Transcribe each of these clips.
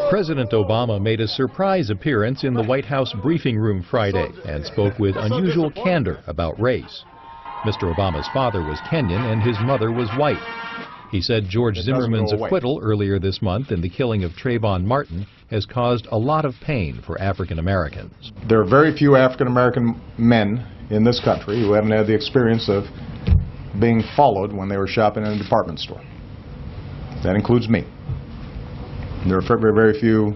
President Obama made a surprise appearance in the White House briefing room Friday and spoke with unusual candor about race. Mr. Obama's father was Kenyan and his mother was white. He said George Zimmerman's acquittal earlier this month in the killing of Trayvon Martin has caused a lot of pain for African Americans. There are very few African American men in this country who haven't had the experience of being followed when they were shopping in a department store. That includes me. There are very few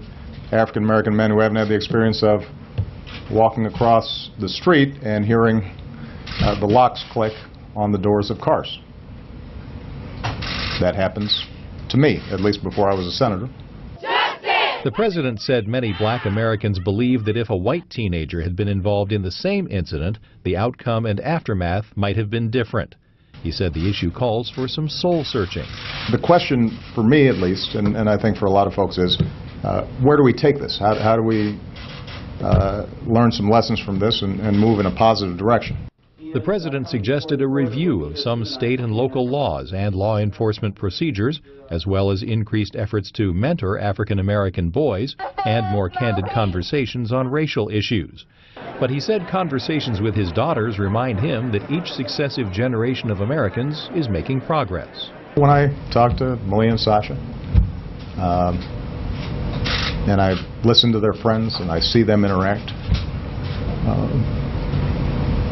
African American men who haven't had the experience of walking across the street and hearing the locks click on the doors of cars. That happens to me, at least before I was a senator. The president said many black Americans believe that if a white teenager had been involved in the same incident, the outcome and aftermath might have been different. He said the issue calls for some soul searching. The question, for me at least, and I think for a lot of folks, is where do we take this? How do we learn some lessons from this and move in a positive direction? The president suggested a review of some state and local laws and law enforcement procedures, as well as increased efforts to mentor African American boys and more candid conversations on racial issues. But he said conversations with his daughters remind him that each successive generation of Americans is making progress. When I talk to Malia and Sasha, and I listen to their friends and I see them interact,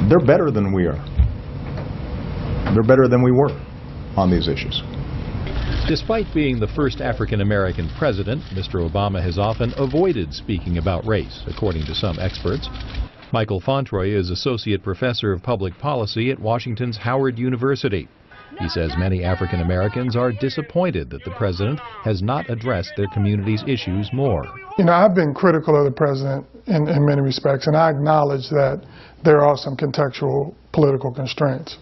they're better than we are. They're better than we were on these issues. Despite being the first African American president, Mr. Obama has often avoided speaking about race, according to some experts. Michael Fontroy is Associate Professor of Public Policy at Washington's Howard University. He says many African Americans are disappointed that the president has not addressed their community's issues more. You know, I've been critical of the president in many respects, and I acknowledge that there are some contextual political constraints.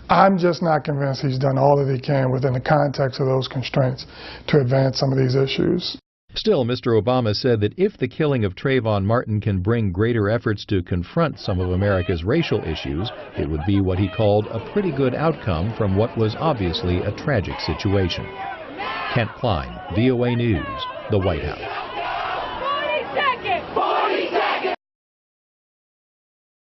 I'm just not convinced he's done all that he can within the context of those constraints to advance some of these issues. Still, Mr. Obama said that if the killing of Trayvon Martin can bring greater efforts to confront some of America's racial issues, it would be what he called a pretty good outcome from what was obviously a tragic situation. Klein, VOA News, the White House.